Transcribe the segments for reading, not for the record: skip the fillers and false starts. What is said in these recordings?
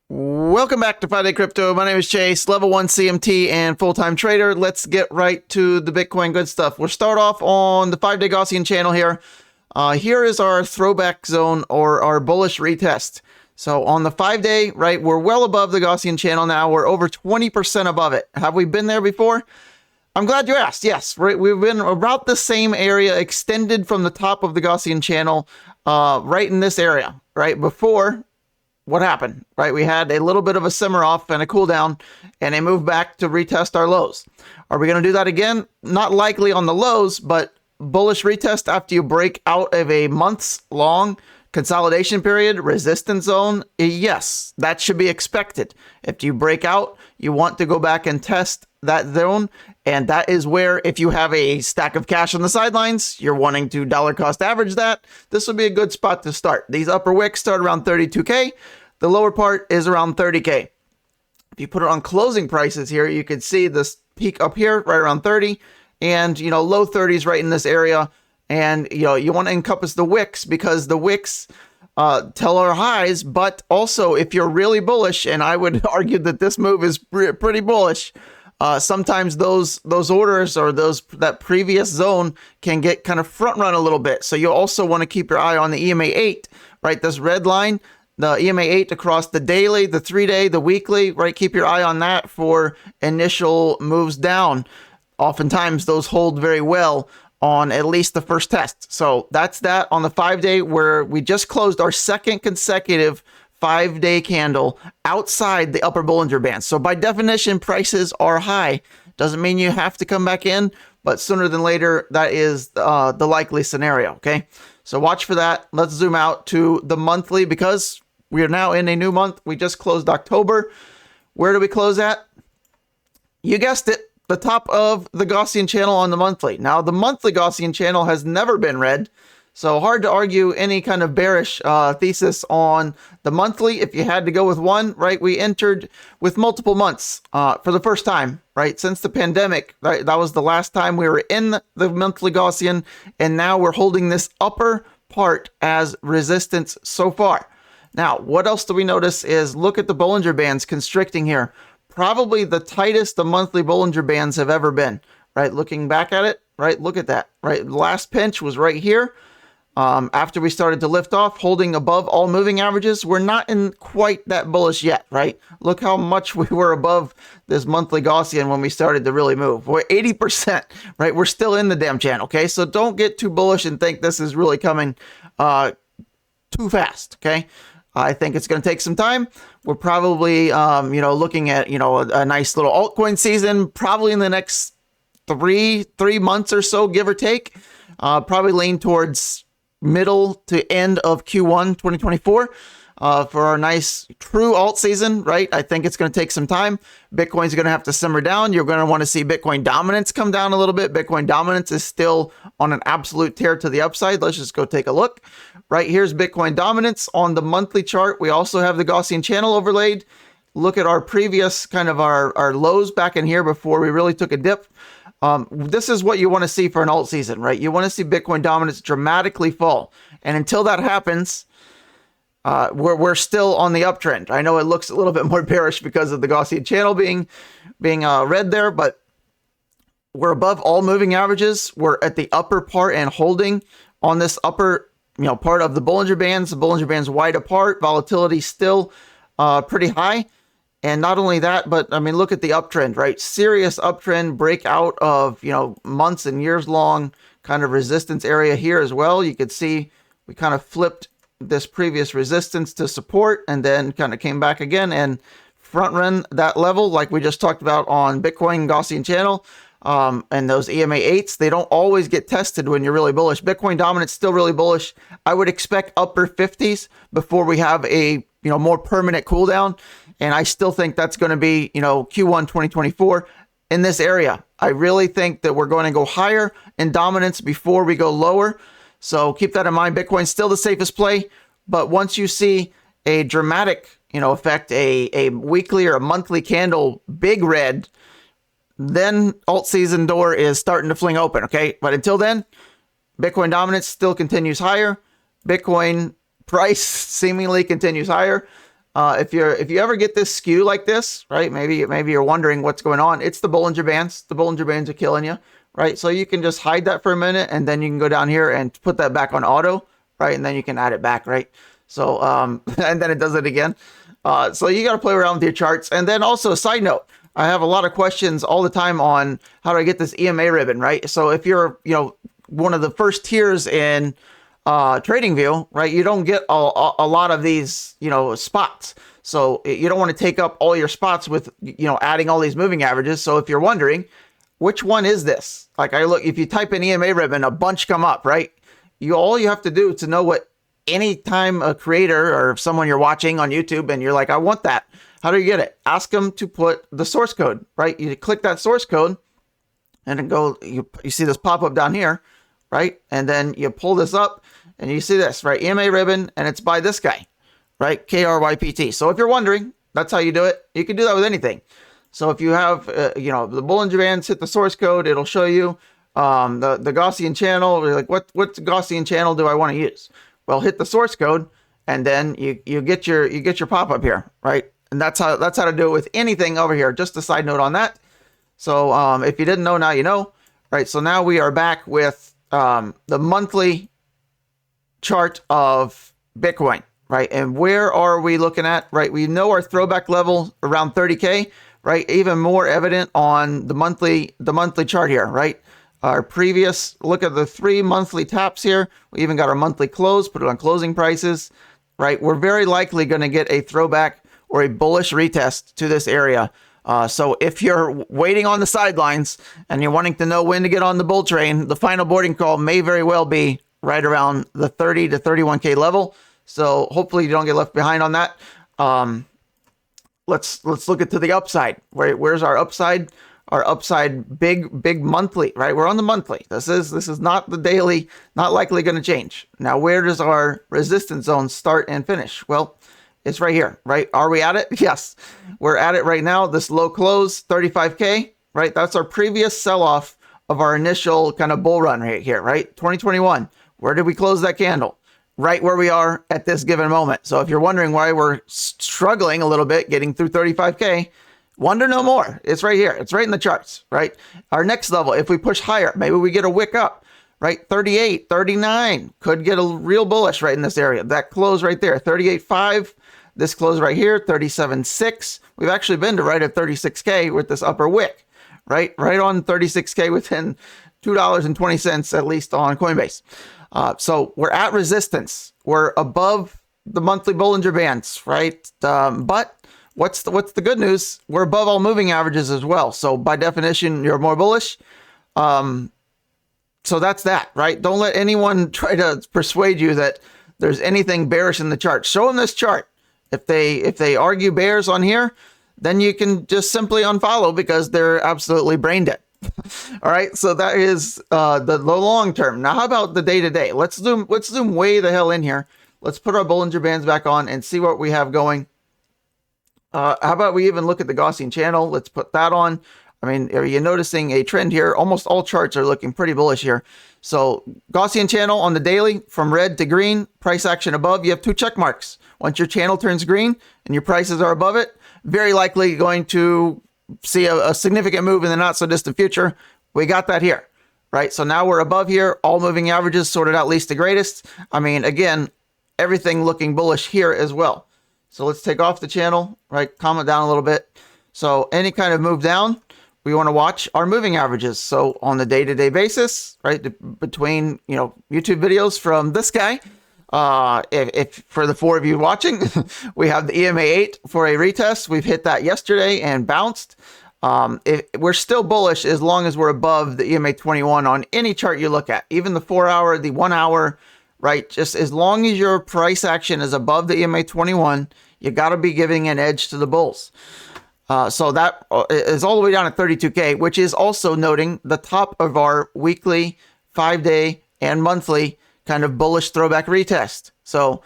Welcome back to 5-Day Crypto. My name is Chase, level 1 CMT and full-time trader. Let's get right to the Bitcoin good stuff. We'll start off on the 5-Day Gaussian channel here. Here is our throwback zone or our bullish retest. So on the 5-day, right, we're well above the Gaussian channel now. We're over 20% above it. Have we been there before? I'm glad you asked. Yes, right. We've been about the same area, extended from the top of the Gaussian channel, right in this area, right? Before, what happened, right? We had a little bit of a simmer off and a cool down, and they moved back to retest our lows. Are we going to do that again? Not likely on the lows, but bullish retest after you break out of a months long consolidation period, resistance zone. Yes, that should be expected. If you break out, you want to go back and test that zone. And that is where, if you have a stack of cash on the sidelines, you're wanting to dollar cost average that, this would be a good spot to start. These upper wicks start around 32K. The lower part is around 30K. If you put it on closing prices here, you can see this peak up here right around 30 and, low 30s right in this area. And, you want to encompass the wicks because the wicks tell our highs, but also if you're really bullish, and I would argue that this move is pretty bullish, sometimes those orders or that previous zone can get kind of front run a little bit. So you also want to keep your eye on the EMA 8, right? This red line, the EMA 8 across the daily, the 3-day, the weekly, right? Keep your eye on that for initial moves down. Oftentimes those hold very well on at least the first test. So that's that on the 5-day, where we just closed our second consecutive 5-day candle outside the upper Bollinger Band. So by definition, prices are high. Doesn't mean you have to come back in, but sooner than later, that is the likely scenario, okay? So watch for that. Let's zoom out to the monthly because we are now in a new month. We just closed October. Where do we close at? You guessed it, the top of the Gaussian channel on the monthly. Now, the monthly Gaussian channel has never been red, so hard to argue any kind of bearish thesis on the monthly. If you had to go with one, right, we entered with multiple months for the first time, right, since the pandemic. Right, that was the last time we were in the monthly Gaussian, and now we're holding this upper part as resistance so far. Now, what else do we notice is look at the Bollinger Bands constricting here. Probably the tightest the monthly Bollinger Bands have ever been, right? Looking back at it, right? Look at that, right? Last pinch was right here. After we started to lift off, holding above all moving averages, we're not in quite that bullish yet, right? Look how much we were above this monthly Gaussian when we started to really move. We're 80%, right? We're still in the damn channel, okay? So don't get too bullish and think this is really coming too fast, okay? I think it's going to take some time. We're probably, looking at, a nice little altcoin season, probably in the next three months or so, give or take. Probably lean towards middle to end of Q1 2024 for our nice true alt season, right? I think it's going to take some time. Bitcoin's going to have to simmer down. You're going to want to see Bitcoin dominance come down a little bit. Bitcoin dominance is still on an absolute tear to the upside. Let's just go take a look. Right here's Bitcoin dominance on the monthly chart. We also have the Gaussian channel overlaid. Look at our previous kind of our lows back in here before we really took a dip. This is what you want to see for an alt season, right? You want to see Bitcoin dominance dramatically fall. And until that happens, we're still on the uptrend. I know it looks a little bit more bearish because of the Gaussian channel being red there, but we're above all moving averages. We're at the upper part and holding on this upper part of the Bollinger Bands. The Bollinger Bands wide apart. Volatility still pretty high. And not only that, but I mean, look at the uptrend, right? Serious uptrend, breakout of, months and years long kind of resistance area here as well. You could see we kind of flipped this previous resistance to support and then kind of came back again and front run that level like we just talked about on Bitcoin Gaussian channel. And those EMA 8s, they don't always get tested when you're really bullish. Bitcoin dominance still really bullish. I would expect upper 50s before we have a more permanent cool down. And I still think that's going to be, Q1 2024 in this area. I really think that we're going to go higher in dominance before we go lower. So keep that in mind. Bitcoin's still the safest play. But once you see a dramatic, effect, a weekly or a monthly candle, big red, then alt season door is starting to fling open. Okay. But until then, Bitcoin dominance still continues higher. Bitcoin price seemingly continues higher. If you ever get this skew like this, right? Maybe you're wondering what's going on. It's the Bollinger Bands. The Bollinger Bands are killing you, right? So you can just hide that for a minute, and then you can go down here and put that back on auto, right? And then you can add it back, right? So and then it does it again. So you got to play around with your charts. And then also a side note, I have a lot of questions all the time on how do I get this EMA ribbon, right? So if you're, one of the first tiers in TradingView, right, you don't get a lot of these, spots. So you don't want to take up all your spots with, adding all these moving averages. So if you're wondering, which one is this? Like if you type in EMA ribbon, a bunch come up, right? All you have to do to know what anytime a creator or someone you're watching on YouTube and you're like, I want that. How do you get it? Ask them to put the source code, right? You click that source code and then you see this pop up down here, right? And then you pull this up and you see this, right? EMA ribbon, and it's by this guy, right? KRYPT. So if you're wondering, that's how you do it. You can do that with anything. So if you have, the Bollinger Bands, hit the source code, it'll show you the Gaussian channel. You're like, what Gaussian channel do I want to use? Well, hit the source code, and then you get your pop up here, right? And that's how to do it with anything over here. Just a side note on that. So if you didn't know, now you know, right? So now we are back with the monthly chart of Bitcoin, right? And where are we looking at, right? We know our throwback level around 30K, right? Even more evident on the monthly chart here, right? Our previous look at the 3 monthly taps here. We even got our monthly close, put it on closing prices, right? We're very likely going to get a throwback or a bullish retest to this area. So if you're waiting on the sidelines and you're wanting to know when to get on the bull train, the final boarding call may very well be right around the 30 to 31K level. So hopefully you don't get left behind on that. Let's look at to the upside. Where's our upside? Our upside big monthly, right? We're on the monthly. This is not the daily, not likely going to change. Now, where does our resistance zone start and finish? Well, it's right here, right? Are we at it? Yes, we're at it right now. This low close, 35K, right? That's our previous sell-off of our initial kind of bull run right here, right? 2021. Where did we close that candle? Right where we are at this given moment. So if you're wondering why we're struggling a little bit getting through 35K, wonder no more. It's right here. It's right in the charts, right? Our next level, if we push higher, maybe we get a wick up, right? 38, 39 could get a real bullish right in this area. That close right there, 38.5. This close right here, 37.6. We've actually been to right at 36K with this upper wick, right? Right on 36K within $2.20 at least on Coinbase. So we're at resistance. We're above the monthly Bollinger Bands, right? But what's the good news? We're above all moving averages as well. So by definition, you're more bullish. So that's that, right? Don't let anyone try to persuade you that there's anything bearish in the chart. Show them this chart. If they argue bears on here, then you can just simply unfollow because they're absolutely brain dead. All right. So that is the long term. Now, how about the day to day? Let's zoom way the hell in here. Let's put our Bollinger Bands back on and see what we have going. How about we even look at the Gaussian channel? Let's put that on. I mean, are you noticing a trend here? Almost all charts are looking pretty bullish here. So Gaussian channel on the daily from red to green, price action above. You have 2 check marks. Once your channel turns green and your prices are above it, very likely going to see a significant move in the not so distant future. We got that here, right? So now we're above here. All moving averages sorted out least to greatest. I mean, again, everything looking bullish here as well. So let's take off the channel, right? Calm it down a little bit. So any kind of move down, we want to watch our moving averages. So on the day-to-day basis, right, between, YouTube videos from this guy, if for the 4 of you watching, we have the EMA 8 for a retest. We've hit that yesterday and bounced. We're still bullish as long as we're above the EMA 21 on any chart you look at, even the 4 hour, the 1 hour, right? Just as long as your price action is above the EMA 21, you got to be giving an edge to the bulls. So that is all the way down at 32K, which is also noting the top of our weekly, 5-day, and monthly kind of bullish throwback retest. So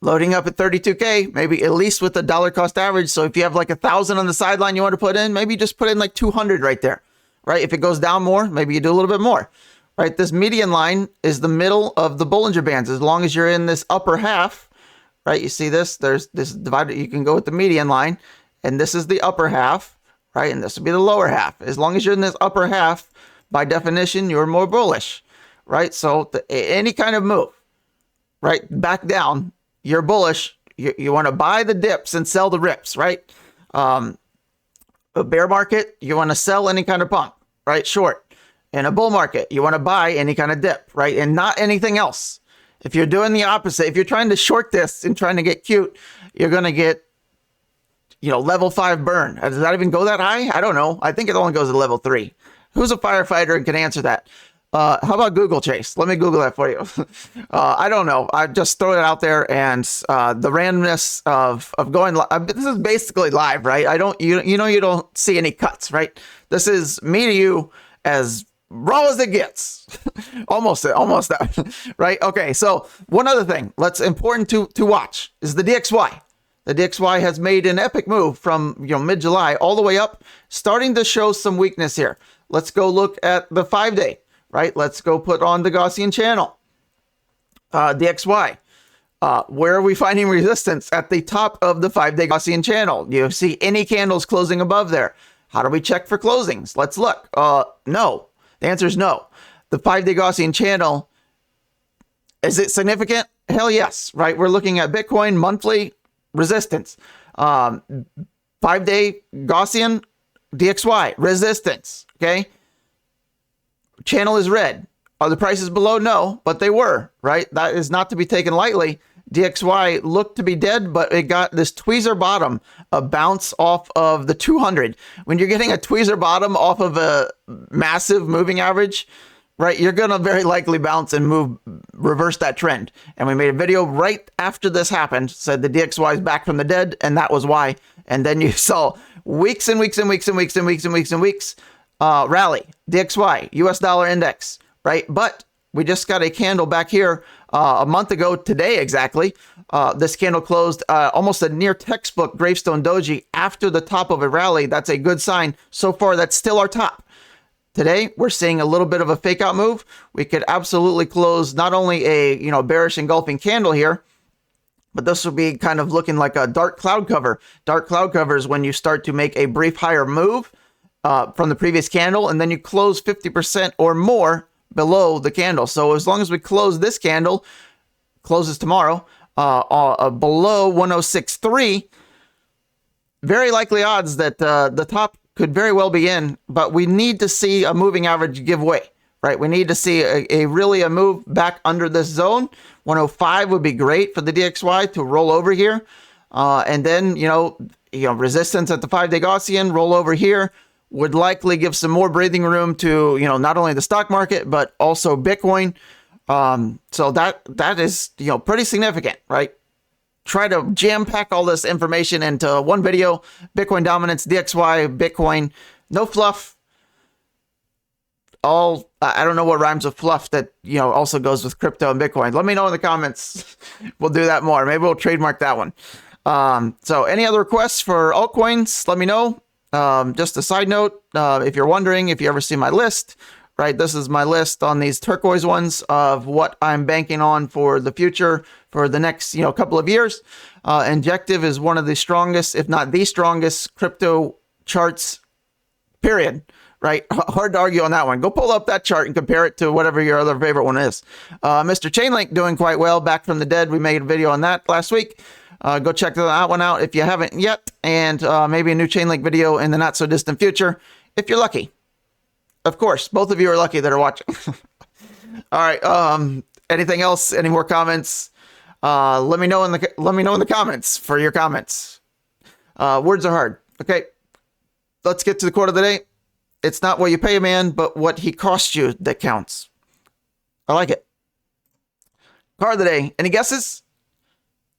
loading up at 32K, maybe at least with the dollar cost average. So if you have like 1,000 on the sideline you want to put in, maybe just put in like 200 right there, right? If it goes down more, maybe you do a little bit more, right? This median line is the middle of the Bollinger Bands. As long as you're in this upper half, right? You see this? There's this divided. You can go with the median line, and this is the upper half, right? And this would be the lower half. As long as you're in this upper half, by definition, you're more bullish, right? So any kind of move, right, back down, you're bullish. You want to buy the dips and sell the rips, right? A bear market, you want to sell any kind of pump, right? Short. In a bull market, you want to buy any kind of dip, right? And not anything else. If you're doing the opposite, if you're trying to short this and trying to get cute, you're going to get, level 5 burn. Does that even go that high? I don't know. I think it only goes to level 3. Who's a firefighter and can answer that? How about Google, Chase? Let me Google that for you. I don't know. I just throw it out there, and the randomness of going live. This is basically live, right? You don't see any cuts, right? This is me to you as raw as it gets. almost that, right? Okay, so one other thing that's important to watch is the DXY. The DXY has made an epic move from mid-July all the way up, starting to show some weakness here. Let's go look at the 5-day, right? Let's go put on the Gaussian channel. DXY. Where are we finding resistance? At the top of the 5-day Gaussian channel. You see any candles closing above there. How do we check for closings? Let's look. No. The answer is no. The 5-day Gaussian channel, is it significant? Hell yes, right? We're looking at Bitcoin monthly resistance. 5-day Gaussian DXY resistance. Okay. Channel is red. Are the prices below? No, but they were, right? That is not to be taken lightly. DXY looked to be dead, but it got this tweezer bottom, a bounce off of the 200. When you're getting a tweezer bottom off of a massive moving average, right, you're going to very likely bounce and reverse that trend. And we made a video right after this happened, said the DXY is back from the dead, and that was why. And then you saw weeks and weeks and weeks and weeks and weeks and weeks and weeks rally, DXY, US dollar index, right? But we just got a candle back here a month ago today exactly. This candle closed almost a near textbook gravestone doji after the top of a rally. That's a good sign. So far, that's still our top. Today, we're seeing a little bit of a fake out move. We could absolutely close not only a bearish engulfing candle here, but this will be kind of looking like a dark cloud cover. Dark cloud cover is when you start to make a brief higher move from the previous candle, and then you close 50% or more below the candle. So as long as we close this candle, closes tomorrow, below 106.3, very likely odds that the top could very well be in, but we need to see a moving average give way, right? We need to see a move back under this zone. 105 would be great for the DXY to roll over here. And then, resistance at the 5-day Gaussian, roll over here, would likely give some more breathing room to, not only the stock market, but also Bitcoin. So that is, pretty significant, right? Try to jam pack all this information into one video. Bitcoin dominance, DXY, Bitcoin, no fluff. I don't know what rhymes with fluff that, also goes with crypto and Bitcoin. Let me know in the comments. We'll do that more. Maybe we'll trademark that one. So any other requests for altcoins, let me know. Just a side note, if you're wondering, if you ever see my list, right, this is my list on these turquoise ones of what I'm banking on for the future for the next, couple of years. Injective is one of the strongest, if not the strongest crypto charts, period. Right? Hard to argue on that one. Go pull up that chart and compare it to whatever your other favorite one is. Mr. Chainlink doing quite well, back from the dead. We made a video on that last week. Go check that one out if you haven't yet. And maybe a new Chainlink video in the not so distant future, if you're lucky. Of course, both of you are lucky that are watching. All right. Anything else? Any more comments? Let me know in the comments for your comments. Words are hard. Okay. Let's get to the quote of the day. It's not what you pay a man, but what he costs you that counts. I like it. Car of the day. Any guesses?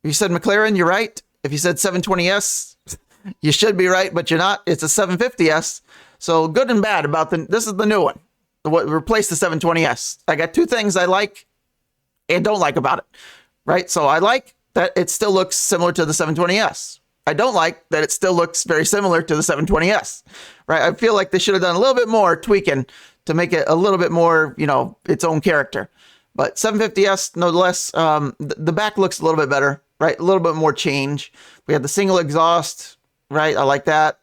If you said McLaren, you're right. If you said 720S, you should be right, but you're not. It's a 750S. So good and bad about this is the new one. What replaced the 720S. I got two things I like and don't like about it. Right? So I like that it still looks similar to the 720S. I don't like that it still looks very similar to the 720S, right? I feel like they should have done a little bit more tweaking to make it a little bit more, its own character. But 750S, no less, the back looks a little bit better, right? A little bit more change. We have the single exhaust, right? I like that.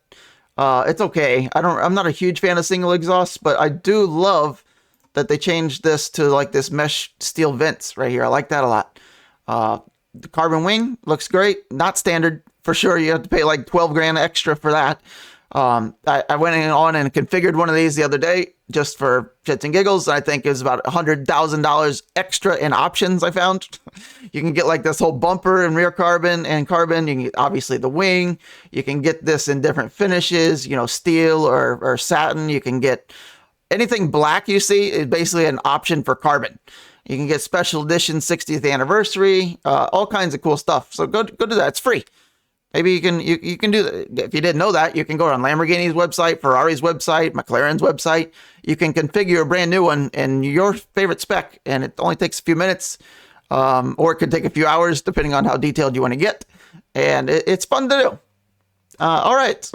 It's okay. I'm not a huge fan of single exhausts, but I do love that they changed this to like this mesh steel vents right here. I like that a lot. The carbon wing looks great. Not standard for sure. You have to pay like 12 grand extra for that. I went on and configured one of these the other day just for shits and giggles. I think it was about $100,000 extra in options I found. You can get like this whole bumper and rear carbon and carbon. You can get obviously the wing. You can get this in different finishes, you know, steel or satin. You can get anything black you see is basically an option for carbon. You can get special edition 60th anniversary, all kinds of cool stuff. So go do that. It's free. Maybe you can do that. If you didn't know that, you can go on Lamborghini's website, Ferrari's website, McLaren's website. You can configure a brand new one in your favorite spec, and it only takes a few minutes, or it could take a few hours, depending on how detailed you want to get. And it's fun to do. All right,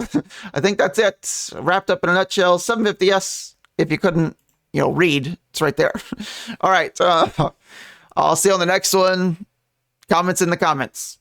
I think that's it. Wrapped up in a nutshell. 750S. If you couldn't, read, it's right there. All right, I'll see you on the next one. Comments in the comments.